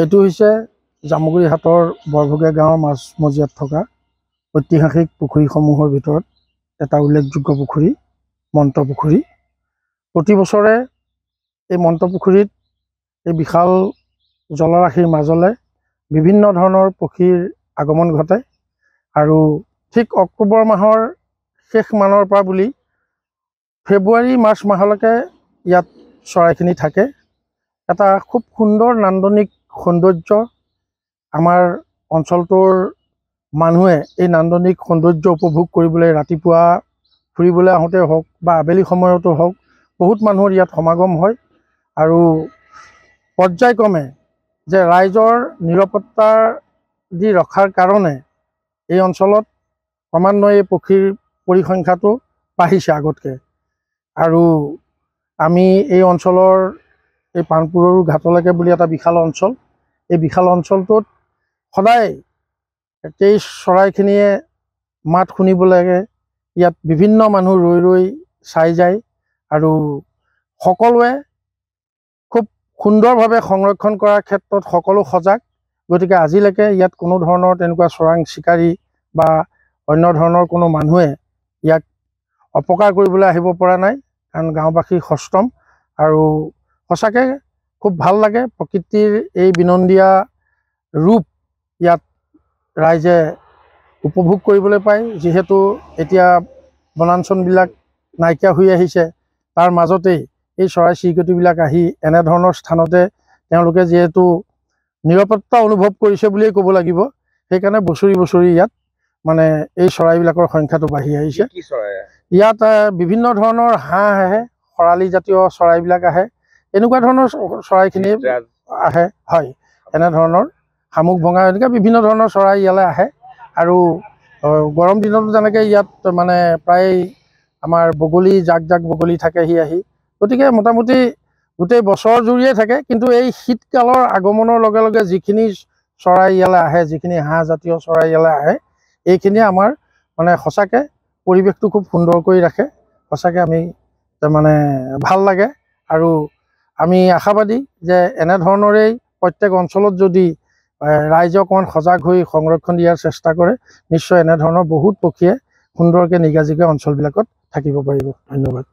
এইটো হৈছে জামুগুৰি হাটৰ বৰভগীয়া গাঁৱৰ মাজমজিয়াত থকা ঐতিহাসিক পুখুৰীসমূহৰ ভিতৰত এটা উল্লেখযোগ্য পুখুৰী মন্ত পুখুৰী। প্ৰতি বছৰে এই মন্ত পুখুৰীত এই বিশাল জলৰাশিৰ মাজলৈ বিভিন্ন ধৰণৰ পক্ষীৰ আগমন ঘটে আৰু ঠিক অক্টোবৰ মাহৰ শেষ মানৰ পৰা বুলি ফেব্ৰুৱাৰী মাৰ্চ মাহলৈকে ইয়াত চৰাইখিনি থাকে। এটা খুব সুন্দৰ নান্দনিক সৌন্দৰ্য আমাৰ অঞ্চলটোৰ মানুহে এই নান্দনিক সৌন্দৰ্য উপভোগ কৰিবলৈ ৰাতিপুৱা ফুৰিবলৈ আহোঁতে হওক বা আবেলি সময়তো হওক বহুত মানুহৰ ইয়াত সমাগম হয় আৰু পৰ্যায়ক্ৰমে যে ৰাইজৰ নিৰাপত্তা দি ৰখাৰ কাৰণে এই অঞ্চলত ক্ৰমান্বয়ে পক্ষীৰ পৰিসংখ্যাটো বাঢ়িছে আগতকৈ। আৰু আমি এই অঞ্চলৰ এই পাণপুৰৰ ঘাটলৈকে বুলি এটা বিশাল অঞ্চল, এই বিশাল অঞ্চলটোত সদায় এই চৰাইখিনিয়ে মাত শুনিব লাগে। ইয়াত বিভিন্ন মানুহ ৰৈ ৰৈ চাই যায় আৰু সকলোৱে খুব সুন্দৰভাৱে সংৰক্ষণ কৰাৰ ক্ষেত্ৰত সকলো সজাগ। গতিকে আজিলৈকে ইয়াত কোনো ধৰণৰ তেনেকুৱা চোৰাং চিকাৰী বা অন্য ধৰণৰ কোনো মানুহে ইয়াক অপকাৰ কৰিবলৈ আহিব পৰা নাই, কাৰণ গাঁওবাসী সষ্টম আৰু সঁচাকৈ খুব ভাল লাগে। প্ৰকৃতিৰ এই বিনন্দীয়া ৰূপ ইয়াত ৰাইজে উপভোগ কৰিবলৈ পায়। যিহেতু এতিয়া বনাঞ্চলবিলাক নাইকিয়া হৈ আহিছে, তাৰ মাজতেই এই চৰাই চিৰিকটিবিলাক আহি এনেধৰণৰ স্থানতে তেওঁলোকে যিহেতু নিৰাপত্তা অনুভৱ কৰিছে বুলিয়েই ক'ব লাগিব, সেইকাৰণে বছৰি বছৰি ইয়াত মানে এই চৰাইবিলাকৰ সংখ্যাটো বাঢ়ি আহিছে। ইয়াত বিভিন্ন ধৰণৰ হাঁহ আহে, শৰালী জাতীয় চৰাইবিলাক আহে, এনেকুৱা ধৰণৰ চৰাইখিনি আহে। হয়, এনেধৰণৰ শামুক ভঙা এনেকৈ বিভিন্ন ধৰণৰ চৰাই ইয়ালৈ আহে। আৰু গৰম দিনতো তেনেকৈ ইয়াত মানে প্ৰায় আমাৰ বগলী জাক জাক বগলী থাকেহি আহি। গতিকে মোটামুটি গোটেই বছৰ জুৰিয়ে থাকে, কিন্তু এই শীতকালৰ আগমনৰ লগে লগে যিখিনি চৰাই ইয়ালৈ আহে, যিখিনি হাঁহজাতীয় চৰাই ইয়ালৈ আহে, এইখিনিয়ে আমাৰ মানে সঁচাকৈ পৰিৱেশটো খুব সুন্দৰ কৰি ৰাখে। সঁচাকৈ আমি মানে ভাল লাগে আৰু আমি আশাবাদী যে এনেধৰণৰেই প্ৰত্যেক অঞ্চলত যদি ৰাইজে অকণমান সজাগ হৈ সংৰক্ষণ দিয়াৰ চেষ্টা কৰে, নিশ্চয় এনেধৰণৰ বহুত পক্ষীয়ে সুন্দৰকৈ নিগাজিকৈ অঞ্চলবিলাকত থাকিব পাৰিব। ধন্যবাদ।